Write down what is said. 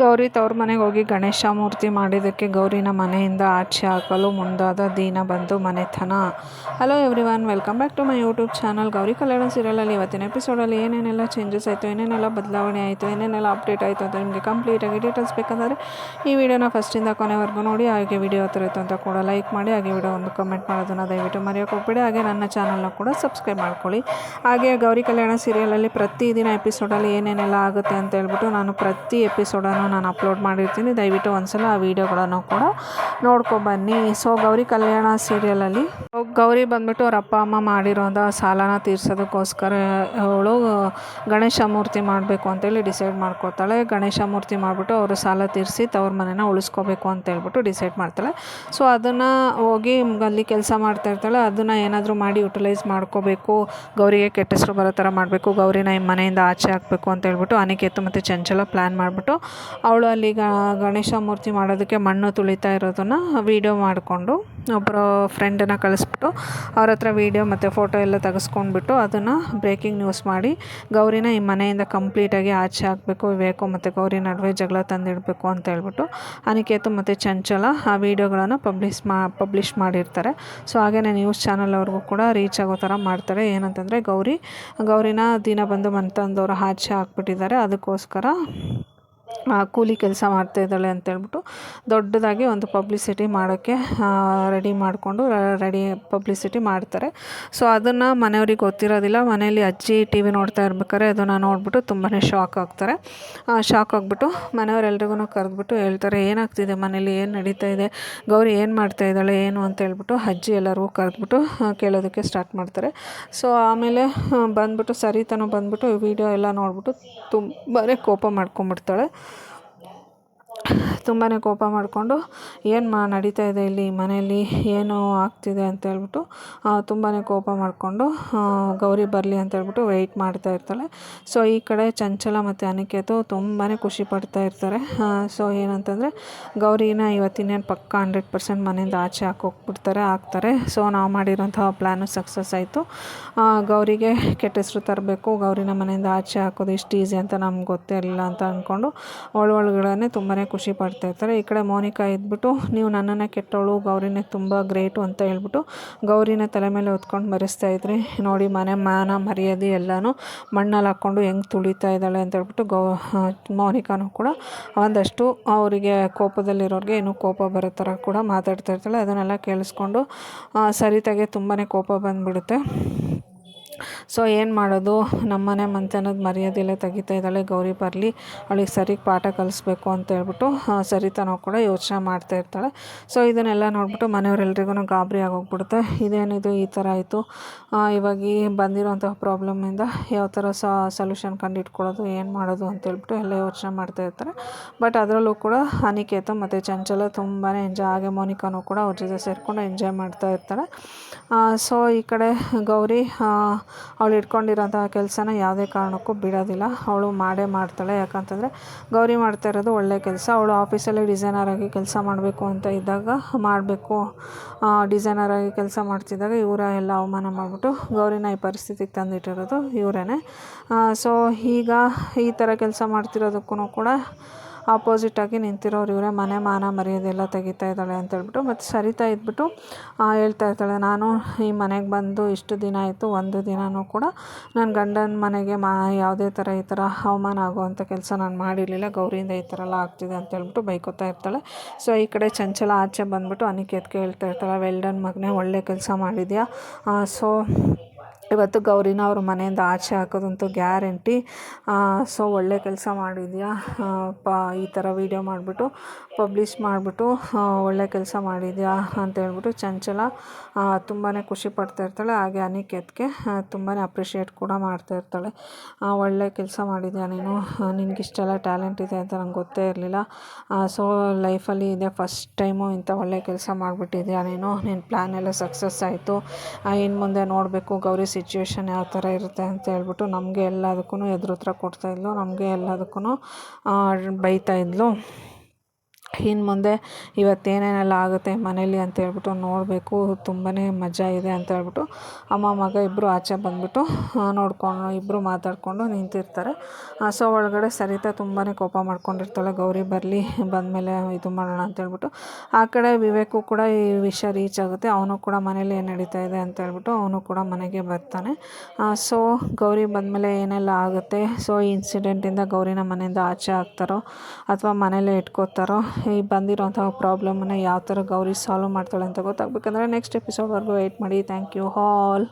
ಗೌರಿ ತವ್ರ ಮನೆಗೆ ಹೋಗಿ ಗಣೇಶ ಮೂರ್ತಿ ಮಾಡಿದ್ದಕ್ಕೆ ಗೌರಿನ ಮನೆಯಿಂದ ಆಚೆ ಹಾಕಲು ಮುಂದಾದ ದೀನ ಬಂಧು ಮನೆತನ. Hello everyone, welcome back to my YouTube channel. Gauri Kalyana ಸೀರಿಯಲಲ್ಲಿ ಇವತ್ತಿನ ಎಪಿಸೋಡಲ್ಲಿ ಏನೇನೆಲ್ಲ ಚೇಂಜಸ್ ಆಯಿತು, ಏನೇನೆಲ್ಲ ಬದಲಾವಣೆ ಆಯಿತು, ಏನೇನೆಲ್ಲ ಅಪ್ಡೇಟ್ ಆಯಿತು ಅಂತ ನಿಮಗೆ ಕಂಪ್ಲೀಟಾಗಿ ಡೀಟೇಲ್ಸ್ ಬೇಕಂದರೆ ಈ ವಿಡಿಯೋನ ಫಸ್ಟಿಂದ ಕೊನೆವರೆಗೂ ನೋಡಿ. ಹಾಗೆ ವಿಡಿಯೋ ಹತ್ರ ಇತ್ತು ಅಂತ ಕೂಡ ಲೈಕ್ ಮಾಡಿ, ಹಾಗೆ ವಿಡಿಯೋ ಒಂದು ಕಮೆಂಟ್ ಮಾಡೋದನ್ನು ದಯವಿಟ್ಟು ಮರೆಯೋಕೆ ಹೋಗ್ಬೇಡಿ. ಹಾಗೆ ನನ್ನ ಚಾನಲ್ನ ಕೂಡ ಸಬ್ಸ್ಕ್ರೈಬ್ ಮಾಡ್ಕೊಳ್ಳಿ. ಹಾಗೆ ಗೌರಿ ಕಲ್ಯಾಣ ಸೀರಿಯಲಲ್ಲಿ ಪ್ರತಿದಿನ ಎಪಿಸೋಡಲ್ಲಿ ಏನೇನೆಲ್ಲ ಆಗುತ್ತೆ ಅಂತ ಹೇಳ್ಬಿಟ್ಟು ನಾನು ಪ್ರತಿ ಎಪಿಸೋಡನ್ನು ನಾನು ಅಪ್ಲೋಡ್ ಮಾಡಿರ್ತೀನಿ. ದಯವಿಟ್ಟು ಒಂದ್ಸಲ ಆ ವಿಡಿಯೋಗಳನ್ನು ಕೂಡ ನೋಡ್ಕೊಬನ್ನಿ. ಸೊ ಗೌರಿ ಕಲ್ಯಾಣ ಸೀರಿಯಲಲ್ಲಿ ಗೌರಿ ಬಂದ್ಬಿಟ್ಟು ಅವ್ರ ಅಪ್ಪ ಅಮ್ಮ ಮಾಡಿರೋಂಥ ಸಾಲನ ತೀರ್ಸೋದಕ್ಕೋಸ್ಕರ ಅವಳು ಗಣೇಶ ಮೂರ್ತಿ ಮಾಡಬೇಕು ಅಂತೇಳಿ ಡಿಸೈಡ್ ಮಾಡ್ಕೋತಾಳೆ. ಗಣೇಶ ಮೂರ್ತಿ ಮಾಡಿಬಿಟ್ಟು ಅವರು ಸಾಲ ತೀರಿಸಿ ತವ್ರ ಮನೇನ ಉಳಿಸ್ಕೋಬೇಕು ಅಂತ ಹೇಳ್ಬಿಟ್ಟು ಡಿಸೈಡ್ ಮಾಡ್ತಾಳೆ. ಸೊ ಅದನ್ನು ಹೋಗಿ ಅಲ್ಲಿ ಕೆಲಸ ಮಾಡ್ತಾ ಇರ್ತಾಳೆ. ಅದನ್ನು ಏನಾದರೂ ಮಾಡಿ ಯುಟಿಲೈಸ್ ಮಾಡ್ಕೋಬೇಕು, ಗೌರಿಗೆ ಕೆಟ್ಟ ಹೆಸರು ಬರೋ ಥರ ಮಾಡಬೇಕು, ಗೌರಿನ ಈ ಮನೆಯಿಂದ ಆಚೆ ಹಾಕಬೇಕು ಅಂತ ಹೇಳ್ಬಿಟ್ಟು ಅನಿಕೇತ್ ಮತ್ತು ಚಂಚಲ ಪ್ಲ್ಯಾನ್ ಮಾಡಿಬಿಟ್ಟು ಅವಳು ಅಲ್ಲಿ ಗಣೇಶ ಮೂರ್ತಿ ಮಾಡೋದಕ್ಕೆ ಮಣ್ಣು ತುಳಿತಾ ಇರೋದನ್ನು ವೀಡಿಯೋ ಮಾಡಿಕೊಂಡು ಒಬ್ಬರು ಫ್ರೆಂಡನ್ನು ಕಳಿಸ್ಬಿಟ್ಟು ಅವ್ರ ಹತ್ರ ವೀಡಿಯೋ ಮತ್ತು ಫೋಟೋ ಎಲ್ಲ ತೆಗೆಸ್ಕೊಂಡ್ಬಿಟ್ಟು ಅದನ್ನು ಬ್ರೇಕಿಂಗ್ ನ್ಯೂಸ್ ಮಾಡಿ ಗೌರಿನ ಈ ಮನೆಯಿಂದ ಕಂಪ್ಲೀಟಾಗಿ ಆಚೆ ಹಾಕಬೇಕು, ವಿವೇಕು ಮತ್ತು ಗೌರಿ ನಡುವೆ ಜಗಳ ತಂದಿಡಬೇಕು ಅಂತ ಹೇಳ್ಬಿಟ್ಟು ಅನಿಕೇತು ಮತ್ತು ಚಂಚಲ ಆ ವಿಡಿಯೋಗಳನ್ನು ಪಬ್ಲಿಷ್ ಮಾಡಿರ್ತಾರೆ. ಸೊ ಹಾಗೆಯೇ ನ್ಯೂಸ್ ಚಾನಲ್ ಅವ್ರಿಗೂ ಕೂಡ ರೀಚ್ ಆಗೋ ಥರ ಮಾಡ್ತಾರೆ. ಏನಂತಂದರೆ ಗೌರಿನ ದಿನ ಬಂದು ಮನೆತನದವರು ಆಚೆ ಹಾಕ್ಬಿಟ್ಟಿದ್ದಾರೆ, ಅದಕ್ಕೋಸ್ಕರ ಕೂಲಿ ಕೆಲಸ ಮಾಡ್ತಾಯಿದ್ದಾಳೆ ಅಂತೇಳ್ಬಿಟ್ಟು ದೊಡ್ಡದಾಗಿ ಒಂದು ಪಬ್ಲಿಸಿಟಿ ಮಾಡೋಕ್ಕೆ ರೆಡಿ ಪಬ್ಲಿಸಿಟಿ ಮಾಡ್ತಾರೆ. ಸೊ ಅದನ್ನು ಮನೆಯವ್ರಿಗೆ ಗೊತ್ತಿರೋದಿಲ್ಲ. ಮನೆಯಲ್ಲಿ ಅಜ್ಜಿ ಟಿ ವಿ ನೋಡ್ತಾ ಇರ್ಬೇಕಾದ್ರೆ ಅದನ್ನು ನೋಡಿಬಿಟ್ಟು ತುಂಬಾ ಶಾಕ್ ಆಗಿಬಿಟ್ಟು ಮನೆಯವರೆಲ್ರಿಗೂ ಕರೆದ್ಬಿಟ್ಟು ಹೇಳ್ತಾರೆ, ಏನಾಗ್ತಿದೆ ಮನೇಲಿ, ಏನು ನಡೀತಾ ಇದೆ, ಗೌರಿ ಏನು ಮಾಡ್ತಾ ಇದ್ದಾಳೆ ಏನು ಅಂತ ಹೇಳ್ಬಿಟ್ಟು ಅಜ್ಜಿ ಎಲ್ಲರಿಗೂ ಕರೆದ್ಬಿಟ್ಟು ಕೇಳೋದಕ್ಕೆ ಸ್ಟಾರ್ಟ್ ಮಾಡ್ತಾರೆ. ಸೊ ಆಮೇಲೆ ಸರಿತನೂ ಬಂದ್ಬಿಟ್ಟು ವಿಡಿಯೋ ಎಲ್ಲ ನೋಡಿಬಿಟ್ಟು ತುಂಬಾ ಕೋಪ ಮಾಡ್ಕೊಂಬಿಡ್ತಾಳೆ. ತುಂಬಾ ಕೋಪ ಮಾಡಿಕೊಂಡು ಏನು ನಡೀತಾ ಇದೆ ಇಲ್ಲಿ ಮನೆಯಲ್ಲಿ, ಏನು ಆಗ್ತಿದೆ ಅಂತ ಹೇಳ್ಬಿಟ್ಟು ತುಂಬಾ ಕೋಪ ಮಾಡಿಕೊಂಡು ಗೌರಿ ಬರಲಿ ಅಂತ ಹೇಳ್ಬಿಟ್ಟು ವೆಯ್ಟ್ ಮಾಡ್ತಾ ಇರ್ತಾಳೆ. ಸೊ ಈ ಕಡೆ ಚಂಚಲ ಮತ್ತು ಅನಿಕೇತು ತುಂಬಾ ಖುಷಿ ಪಡ್ತಾ ಇರ್ತಾರೆ. ಸೊ ಏನಂತಂದರೆ ಗೌರಿನ ಇವತ್ತಿನೇನು ಪಕ್ಕ 100% ಮನೆಯಿಂದ ಆಚೆ ಹಾಕ್ತಾರೆ. ಸೊ ನಾವು ಮಾಡಿರೋಂತಹ ಪ್ಲ್ಯಾನು ಸಕ್ಸಸ್ ಆಯಿತು. ಗೌರಿಗೆ ಕೆಟ್ಟ ಹೆಸರು ತರಬೇಕು, ಗೌರಿನ ಮನೆಯಿಂದ ಆಚೆ ಹಾಕೋದು ಇಷ್ಟು ಈಸಿ ಅಂತ ನಮ್ಗೆ ಗೊತ್ತೇ ಇರಲಿಲ್ಲ ಅಂತ ಅಂದ್ಕೊಂಡು ಒಳಗಡೆ ತುಂಬಾ ಖುಷಿ ಪಡ್ತಾ ಇರ್ತಾರೆ. ಈ ಕಡೆ ಮೋನಿಕಾ ಇದ್ಬಿಟ್ಟು, ನೀವು ನನ್ನನ್ನು ಕೆಟ್ಟವಳು, ಗೌರಿನೇ ತುಂಬ ಗ್ರೇಟು ಅಂತ ಹೇಳ್ಬಿಟ್ಟು ಗೌರಿನ ತಲೆ ಮೇಲೆ ಹೊತ್ಕೊಂಡು ಮೆರೆಸ್ತಾ ಇದ್ರಿ, ನೋಡಿ ಮನೆ ಮಾನ ಮರ್ಯಾದೆ ಎಲ್ಲನೂ ಮಣ್ಣಲ್ಲಿ ಹಾಕ್ಕೊಂಡು ಹೆಂಗೆ ತುಳಿತಾ ಇದ್ದಾಳೆ ಅಂತ ಹೇಳ್ಬಿಟ್ಟು ಮೋನಿಕಾನು ಕೂಡ ಒಂದಷ್ಟು ಅವರಿಗೆ ಕೋಪದಲ್ಲಿರೋರಿಗೆ ಇನ್ನೂ ಕೋಪ ಬರೋ ಥರ ಕೂಡ ಮಾತಾಡ್ತಾ ಇರ್ತಾಳೆ. ಅದನ್ನೆಲ್ಲ ಕೇಳಿಸ್ಕೊಂಡು ಸರಿತಾಗೆ ತುಂಬಾ ಕೋಪ ಬಂದುಬಿಡುತ್ತೆ. ಸೊ ಏನು ಮಾಡೋದು, ನಮ್ಮನೆ ಮನೆತನದ ಮರ್ಯಾದೆಲ್ಲ ತೆಗಿತಾ ಇದ್ದಾಳೆ, ಗೌರಿ ಬರಲಿ ಅವಳಿಗೆ ಸರಿಗೆ ಪಾಠ ಕಲಿಸ್ಬೇಕು ಅಂತ ಹೇಳ್ಬಿಟ್ಟು ಸರಿತಾನೂ ಕೂಡ ಯೋಚನೆ ಮಾಡ್ತಾ ಇರ್ತಾಳೆ. ಸೊ ಇದನ್ನೆಲ್ಲ ನೋಡ್ಬಿಟ್ಟು ಮನೆಯವರೆಲ್ರಿಗೂ ಗಾಬರಿ ಆಗೋಗ್ಬಿಡುತ್ತೆ. ಇದೇನಿದು ಈ ಥರ ಆಯಿತು, ಇವಾಗ ಬಂದಿರೋಂತಹ ಪ್ರಾಬ್ಲಮ್ಮಿಂದ ಯಾವ ಥರ ಸೊಲ್ಯೂಷನ್ ಕಂಡುಹಿಡ್ಕೊಳ್ಳೋದು, ಏನು ಮಾಡೋದು ಅಂತ ಹೇಳ್ಬಿಟ್ಟು ಎಲ್ಲ ಯೋಚನೆ ಮಾಡ್ತಾ ಇರ್ತಾರೆ. ಬಟ್ ಅದರಲ್ಲೂ ಕೂಡ ಅನಿಕೇತ ಮತ್ತು ಚಂಚಲ ತುಂಬಾ ಎಂಜಾಯ್, ಹಾಗೆ ಮೋನಿಕಾನೂ ಕೂಡ ಅವ್ರ ಜೊತೆ ಸೇರಿಕೊಂಡು ಎಂಜಾಯ್ ಮಾಡ್ತಾ ಇರ್ತಾಳೆ. ಸೊ ಈ ಕಡೆ ಗೌರಿ ಅವಳು ಇಟ್ಕೊಂಡಿರೋಂಥ ಕೆಲಸನ ಯಾವುದೇ ಕಾರಣಕ್ಕೂ ಬಿಡೋದಿಲ್ಲ, ಅವಳು ಮಾಡ್ತಾಳೆ. ಯಾಕಂತಂದರೆ ಗೌರಿ ಮಾಡ್ತಾ ಇರೋದು ಒಳ್ಳೆಯ ಕೆಲಸ. ಅವಳು ಆಫೀಸಲ್ಲಿ ಡಿಸೈನರಾಗಿ ಕೆಲಸ ಮಾಡಬೇಕು ಅಂತ ಇದ್ದಾಗ ಡಿಸೈನರಾಗಿ ಕೆಲಸ ಮಾಡ್ತಿದ್ದಾಗ ಇವರ ಎಲ್ಲ ಅವಮಾನ ಮಾಡಿಬಿಟ್ಟು ಗೌರಿನ ಈ ಪರಿಸ್ಥಿತಿಗೆ ತಂದಿಟ್ಟಿರೋದು ಇವರೇ. ಸೊ ಈಗ ಈ ಥರ ಕೆಲಸ ಮಾಡ್ತಿರೋದಕ್ಕೂ ಕೂಡ ಆಪೋಸಿಟಾಗಿ ನಿಂತಿರೋರು ಇವರೇ. ಮನೆ ಮಾನ ಮರ್ಯಾದೆ ಎಲ್ಲ ತೆಗಿತಾ ಇದ್ದಾಳೆ ಅಂತ ಹೇಳ್ಬಿಟ್ಟು ಮತ್ತು ಸರಿತಾ ಇದ್ಬಿಟ್ಟು ಹೇಳ್ತಾ ಇರ್ತಾಳೆ, ನಾನು ಈ ಮನೆಗೆ ಬಂದು ಇಷ್ಟು ದಿನ ಆಯಿತು, ಒಂದು ದಿನವೂ ಕೂಡ ನನ್ನ ಗಂಡನ ಮನೆಗೆ ಯಾವುದೇ ಥರ ಈ ಥರ ಅವಮಾನ ಆಗುವಂಥ ಕೆಲಸ ನಾನು ಮಾಡಿರಲಿಲ್ಲ, ಗೌರಿಯಿಂದ ಈ ಥರ ಎಲ್ಲ ಆಗ್ತಿದೆ ಅಂತ ಹೇಳ್ಬಿಟ್ಟು ಬೈಕೋತಾ ಇರ್ತಾಳೆ. ಸೊ ಈ ಕಡೆ ಚಂಚಲ ಆಚೆ ಬಂದುಬಿಟ್ಟು ಅನಿಕೇತ್ಗೆ ಹೇಳ್ತಾ ಇರ್ತಾಳೆ, ವೆಲ್ ಡನ್ ಮಗನೇ, ಒಳ್ಳೆ ಕೆಲಸ ಮಾಡಿದ್ಯಾ. ಸೊ ಇವತ್ತು ಗೌರಿನ ಅವ್ರ ಮನೆಯಿಂದ ಆಚೆ ಹಾಕೋದಂತೂ ಗ್ಯಾರಂಟಿ. ಸೊ ಒಳ್ಳೆ ಕೆಲಸ ಮಾಡಿದ್ಯಾ, ಈ ಥರ ವೀಡಿಯೋ ಮಾಡಿಬಿಟ್ಟು ಪಬ್ಲಿಷ್ ಮಾಡಿಬಿಟ್ಟು ಒಳ್ಳೆ ಕೆಲಸ ಮಾಡಿದ್ಯಾ ಅಂತ ಹೇಳ್ಬಿಟ್ಟು ಚಂಚಲ ತುಂಬಾ ಖುಷಿ ಪಡ್ತಾ ಇರ್ತಾಳೆ. ಹಾಗೆ ಅನಿಕೇತ್ಗೆ ತುಂಬಾ ಅಪ್ರಿಷಿಯೇಟ್ ಕೂಡ ಮಾಡ್ತಾ ಇರ್ತಾಳೆ. ಒಳ್ಳೆ ಕೆಲಸ ಮಾಡಿದ್ಯಾ ನೀನು, ನಿನಗಿಷ್ಟೆಲ್ಲ ಟ್ಯಾಲೆಂಟ್ ಇದೆ ಅಂತ ನಂಗೆ ಗೊತ್ತೇ ಇರಲಿಲ್ಲ. ಸೊ ಲೈಫಲ್ಲಿ ಇದೆ ಫಸ್ಟ್ ಟೈಮು ಇಂಥ ಒಳ್ಳೆ ಕೆಲಸ ಮಾಡಿಬಿಟ್ಟಿದ್ಯಾ ನೀನು, ನಿನ್ನ ಪ್ಲ್ಯಾನ್ ಎಲ್ಲ ಸಕ್ಸಸ್ ಆಯಿತು. ಇನ್ನು ಮುಂದೆ ನೋಡಬೇಕು ಗೌರಿ ಸಿಚುವೇಶನ್ ಯಾವ ಥರ ಇರುತ್ತೆ ಅಂತ ಹೇಳ್ಬಿಟ್ಟು ನಮಗೆ ಎಲ್ಲದಕ್ಕೂ ಎದುರುತ್ತರ ಕೊಡ್ತಾಯಿದ್ಲು, ನಮಗೆ ಎಲ್ಲದಕ್ಕೂ ಬೈತಾಯಿದ್ಲು. ಇನ್ನು ಮುಂದೆ ಇವತ್ತೇನೇನೆಲ್ಲ ಆಗುತ್ತೆ ಮನೇಲಿ ಅಂತ ಹೇಳ್ಬಿಟ್ಟು ನೋಡಬೇಕು. ತುಂಬಾ ಮಜಾ ಇದೆ ಅಂತ ಹೇಳ್ಬಿಟ್ಟು ಅಮ್ಮ ಮಗ ಇಬ್ಬರು ಆಚೆ ಬಂದುಬಿಟ್ಟು ನೋಡ್ಕೊಂಡು ಇಬ್ಬರು ಮಾತಾಡಿಕೊಂಡು ನಿಂತಿರ್ತಾರೆ. ಸೊ ಒಳಗಡೆ ಸರಿತಾ ತುಂಬಾ ಕೋಪ ಮಾಡ್ಕೊಂಡಿರ್ತಾಳೆ, ಗೌರಿ ಬರಲಿ ಬಂದಮೇಲೆ ಇದು ಮಾಡೋಣ ಅಂತ ಹೇಳ್ಬಿಟ್ಟು. ಆ ಕಡೆ ವಿವೇಕು ಕೂಡ ಈ ವಿಷಯ ರೀಚ್ ಆಗುತ್ತೆ. ಅವನು ಕೂಡ ಮನೇಲಿ ಏನು ನಡೀತಾ ಇದೆ ಅಂತ ಹೇಳ್ಬಿಟ್ಟು ಅವನು ಕೂಡ ಮನೆಗೆ ಬರ್ತಾನೆ. ಸೊ ಗೌರಿ ಬಂದಮೇಲೆ ಏನೆಲ್ಲ ಆಗುತ್ತೆ, ಸೊ ಈ ಇನ್ಸಿಡೆಂಟಿಂದ ಗೌರಿನ ಮನೆಯಿಂದ ಆಚೆ ಹಾಕ್ತಾರೋ ಅಥವಾ ಮನೇಲೇ ಇಟ್ಕೋತಾರೋ, ಈ ಬಂದಿರೋಂಥ ಪ್ರಾಬ್ಲಮನ್ನು ಯಾವ ಥರ ಗೌರಿ ಸಾಲ್ವ್ ಮಾಡ್ತಾಳೆ ಅಂತ ಗೊತ್ತಾಗಬೇಕಂದ್ರೆ ನೆಕ್ಸ್ಟ್ ಎಪಿಸೋಡ್ವರೆಗೂ ವೆಯ್ಟ್ ಮಾಡಿ. Thank you all.